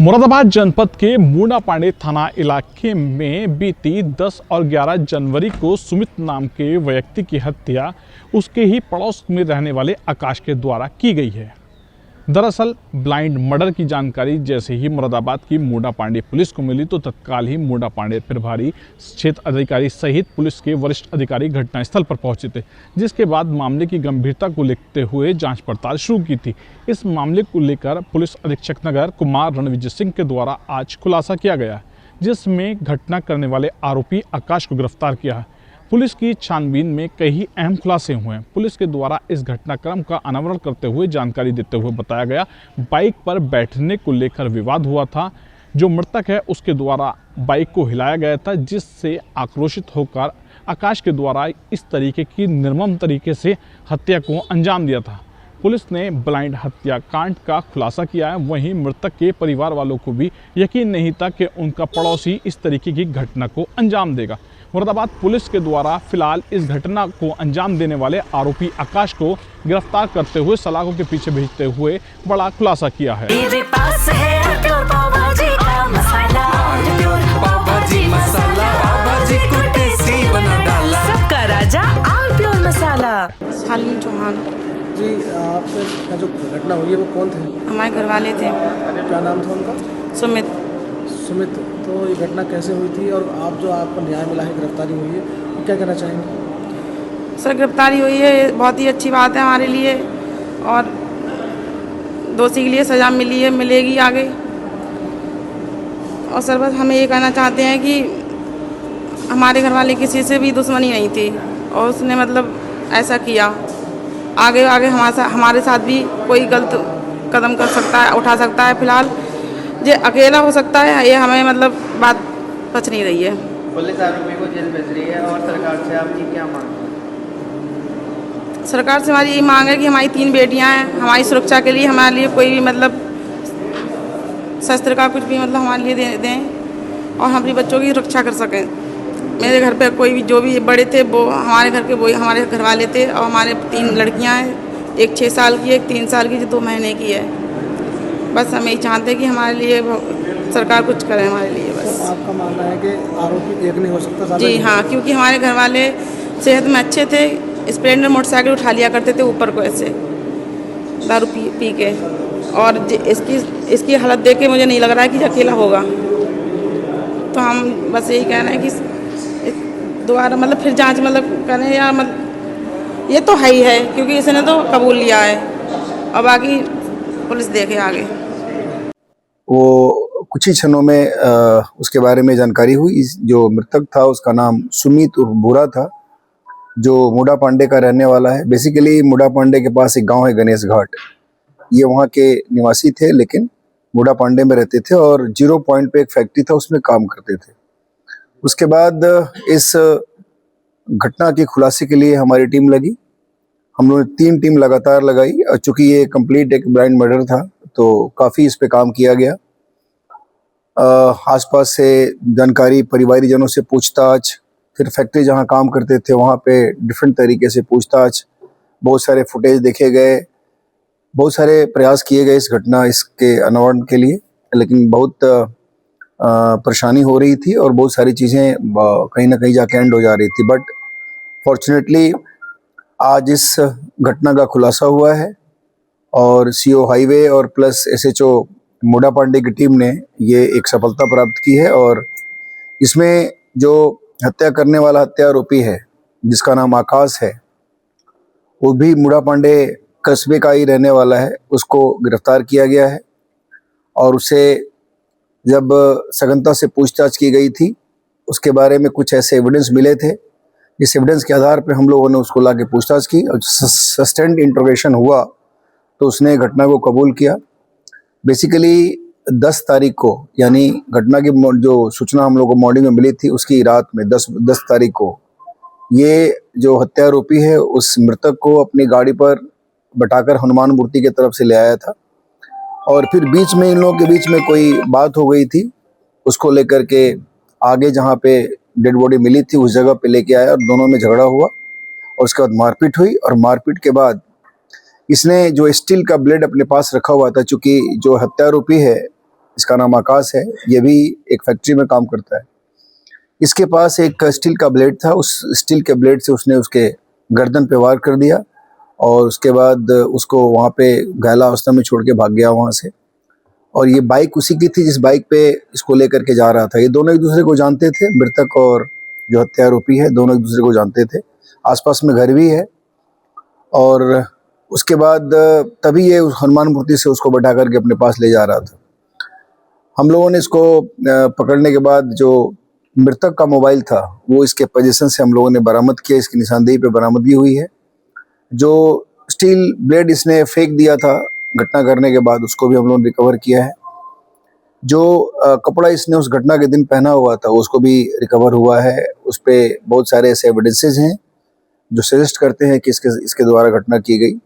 मुरादाबाद जनपद के मूडापांडे थाना इलाके में बीती 10 और 11 जनवरी को सुमित नाम के व्यक्ति की हत्या उसके ही पड़ोस में रहने वाले आकाश के द्वारा की गई है। दरअसल ब्लाइंड मर्डर की जानकारी जैसे ही मुरादाबाद की मूडापांडे पुलिस को मिली तो तत्काल ही मूडापांडे प्रभारी क्षेत्र अधिकारी सहित पुलिस के वरिष्ठ अधिकारी घटनास्थल पर पहुंचे थे, जिसके बाद मामले की गंभीरता को लेते हुए जांच पड़ताल शुरू की थी। इस मामले को लेकर पुलिस अधीक्षक नगर कुमार रणविजय सिंह के द्वारा आज खुलासा किया गया, जिसमें घटना करने वाले आरोपी आकाश को गिरफ्तार किया है। पुलिस की छानबीन में कई अहम खुलासे हुए हैं। पुलिस के द्वारा इस घटनाक्रम का अनावरण करते हुए जानकारी देते हुए बताया गया, बाइक पर बैठने को लेकर विवाद हुआ था। जो मृतक है उसके द्वारा बाइक को हिलाया गया था, जिससे आक्रोशित होकर आकाश के द्वारा इस तरीके की निर्मम तरीके से हत्या को अंजाम दिया था। पुलिस ने ब्लाइंड हत्याकांड का खुलासा किया है। वहीं मृतक के परिवार वालों को भी यकीन नहीं था कि उनका पड़ोसी इस तरीके की घटना को अंजाम देगा। मुरादाबाद पुलिस के द्वारा फिलहाल इस घटना को अंजाम देने वाले आरोपी आकाश को गिरफ्तार करते हुए सलाखों के पीछे भेजते हुए बड़ा खुलासा किया है। सबका राजा आलप्योर मसाला। शालीन चौहान जी, आपका जो घटना हुई है वो कौन थे? हमारे घर वाले थे। क्या नाम था उनका? सुमित। सुमित। तो ये घटना कैसे हुई थी और आप जो आपको न्याय मिला है, गिरफ्तारी हुई है, तो क्या कहना चाहेंगे? सर, गिरफ्तारी हुई है, बहुत ही अच्छी बात है हमारे लिए, और दोषी के लिए सज़ा मिली है, मिलेगी आगे। और सर, बस हमें ये कहना चाहते हैं कि हमारे घर वाले किसी से भी दुश्मनी नहीं थी और उसने मतलब ऐसा किया। आगे हमारे साथ भी कोई गलत कदम कर सकता है, उठा सकता है। फिलहाल ये अकेला हो सकता है, ये हमें मतलब बात बच नहीं रही है। पुलिस आरोपी को जेल भेज रही है और सरकार से आपकी क्या मांग है? सरकार से हमारी ये मांग है कि हमारी 3 बेटियां हैं, हमारी सुरक्षा के लिए हमारे लिए कोई भी मतलब शस्त्र का कुछ भी मतलब हमारे लिए दें और हम अपने बच्चों की रक्षा कर सकें। मेरे घर पे कोई भी जो भी बड़े थे वो हमारे घर के, वो हमारे घर वाले थे, और हमारे 3 लड़कियां हैं, एक 6 साल की, एक 3 साल की, जो 2 महीने की है। बस हम यही चाहते हैं कि हमारे लिए सरकार कुछ करे हमारे लिए। बस तो आपका मानना है कि आरोपी एक नहीं हो सकता? जी हाँ, क्योंकि हमारे घर वाले सेहत में अच्छे थे। स्प्लेंडर मोटरसाइकिल उठा लिया करते थे ऊपर को ऐसे दारू पी के, और इसकी हालत देख के मुझे नहीं लग रहा है कि अकेला होगा। तो हम बस यही कहना है कि दोबारा मतलब फिर जांच मतलब करें, या मतलब ये तो है ही है क्योंकि इसने तो कबूल लिया है, और बाकी पुलिस देखे आगे। वो कुछ ही क्षणों में उसके बारे में जानकारी हुई। जो मृतक था उसका नाम सुमित उर्फ बुरा था, जो मूडापांडे का रहने वाला है। बेसिकली मूडापांडे के पास एक गांव है गणेश घाट, ये वहाँ के निवासी थे, लेकिन मूडापांडे में रहते थे और 0 पॉइंट पे एक फैक्ट्री था, उसमें काम करते थे। उसके बाद इस घटना के खुलासे के लिए हमारी टीम लगी। हम लोगों ने 3 टीम लगातार लगाई, और चूंकि ये कंप्लीट एक ब्लाइंड मर्डर था तो काफ़ी इस पे काम किया गया। आसपास से जानकारी, परिवारीजनों से पूछताछ, फिर फैक्ट्री जहां काम करते थे वहां पे डिफरेंट तरीके से पूछताछ, बहुत सारे फुटेज देखे गए, बहुत सारे प्रयास किए गए इस घटना इसके अनावरण के लिए, लेकिन बहुत परेशानी हो रही थी और बहुत सारी चीज़ें कहीं ना कहीं जाके एंड हो जा रही थी। बट फॉर्चुनेटली आज इस घटना का खुलासा हुआ है और सीओ हाईवे और प्लस एसएचओ मूडापांडे की टीम ने ये एक सफलता प्राप्त की है। और इसमें जो हत्या करने वाला हत्या आरोपी है, जिसका नाम आकाश है, वो भी मूडापांडे कस्बे का ही रहने वाला है, उसको गिरफ्तार किया गया है। और उसे जब सघनता से पूछताछ की गई थी, उसके बारे में कुछ ऐसे एविडेंस मिले थे, इस एविडेंस के आधार पर हम लोगों ने उसको लाके पूछताछ की और सस्टेंड इंट्रोगेशन हुआ तो उसने घटना को कबूल किया। बेसिकली 10 तारीख को, यानी घटना की जो सूचना हम लोग को मॉर्निंग में मिली थी उसकी रात में 10 तारीख को ये जो हत्यारोपी है उस मृतक को अपनी गाड़ी पर बैठाकर हनुमान मूर्ति की तरफ से ले आया था, और फिर बीच में इन लोगों के बीच में कोई बात हो गई थी, उसको लेकर के आगे जहाँ पे डेड बॉडी मिली थी उस जगह पे लेके आया और दोनों में झगड़ा हुआ और उसके बाद मारपीट हुई। और मारपीट के बाद इसने जो स्टील का ब्लेड अपने पास रखा हुआ था, चूंकि जो हत्यारोपी है इसका नाम आकाश है, ये भी एक फैक्ट्री में काम करता है। इसके पास एक स्टील का ब्लेड था, उस स्टील के ब्लेड से उसने उसके गर्दन पे वार कर दिया और उसके बाद उसको वहाँ पे घायल अवस्था में छोड़ के भाग गया वहाँ से। और ये बाइक उसी की थी जिस बाइक पे इसको लेकर के जा रहा था। ये दोनों एक दूसरे को जानते थे, मृतक और जो हत्या आरोपी है दोनों एक दूसरे को जानते थे, आसपास में घर भी है। और उसके बाद तभी ये उस हनुमान मूर्ति से उसको बैठा करके अपने पास ले जा रहा था। हम लोगों ने इसको पकड़ने के बाद जो मृतक का मोबाइल था वो इसके पोजीशन से हम लोगों ने बरामद किया, इसकी निशानदेही पे बरामदगी हुई है। जो स्टील ब्लेड इसने फेंक दिया था घटना करने के बाद, उसको भी हम लोगों ने रिकवर किया है। जो कपड़ा इसने उस घटना के दिन पहना हुआ था उसको भी रिकवर हुआ है। उस पर बहुत सारे ऐसे एविडेंसेस हैं जो सजेस्ट करते हैं कि इसके द्वारा घटना की गई।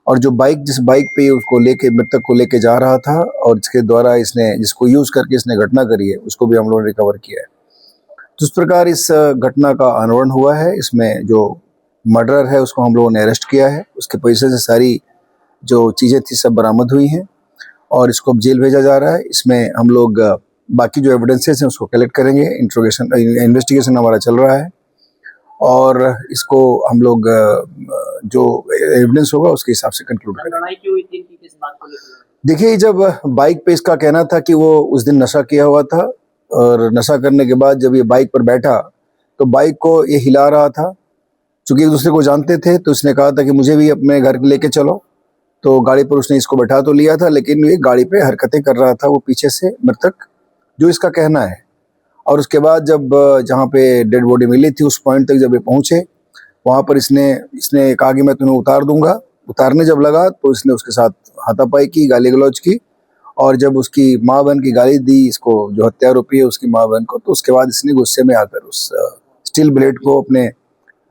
और जो जिस बाइक पे उसको लेके मृतक को लेके जा रहा था और इसके द्वारा जिसको यूज़ करके इसने घटना करी है उसको भी हम लोगों ने रिकवर किया है। तो इस प्रकार इस घटना का अनावरण हुआ है। इसमें जो मर्डरर है उसको हम लोगों ने अरेस्ट किया है, उसके पैसे से सारी जो चीज़ें थी सब बरामद हुई हैं और इसको अब जेल भेजा जा रहा है। इसमें हम लोग बाकी जो एविडेंसेस हैं उसको कलेक्ट करेंगे, इन्वेस्टिगेशन हमारा चल रहा है और इसको हम लोग जो एविडेंस होगा उसके हिसाब से कंक्लूड करेंगे। लड़ाई क्यों हुई थी, किस बात को लेकर? देखिए, जब बाइक पे इसका कहना था कि वो उस दिन नशा किया हुआ था और नशा करने के बाद जब ये बाइक पर बैठा तो बाइक को ये हिला रहा था। चूंकि एक दूसरे को जानते थे तो इसने कहा था कि मुझे भी अपने घर लेके चलो, तो गाड़ी पर उसने इसको बैठा तो लिया था लेकिन ये गाड़ी पे हरकतें कर रहा था वो पीछे से मृतक, जो इसका कहना है। और उसके बाद जब जहाँ पे डेड बॉडी मिली थी उस पॉइंट तक जब ये पहुँचे वहाँ पर इसने कहा कि मैं तुम्हें उतार दूंगा। उतारने जब लगा तो इसने उसके साथ हाथापाई की, गाली गलौज की और जब उसकी माँ बहन की गाली दी इसको, जो हत्या आरोपी है उसकी माँ बहन को, तो उसके बाद इसने गुस्से में आकर उस स्टील ब्लेड को अपने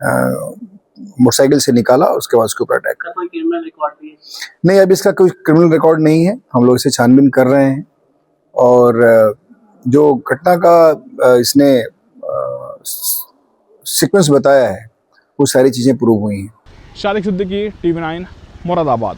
मोटरसाइकिल से निकाला और उसके बाद उसके ऊपर अटैक कर। कोई क्रिमिनल रिकॉर्ड भी है? नहीं, अभी इसका कोई क्रिमिनल रिकॉर्ड नहीं है, हम लोग इसे छानबीन कर रहे हैं और जो घटना का इसने सीक्वेंस बताया है वो सारी चीज़ें प्रूव हुई हैं। शारिक सिद्दीकी, TV9, मुरादाबाद।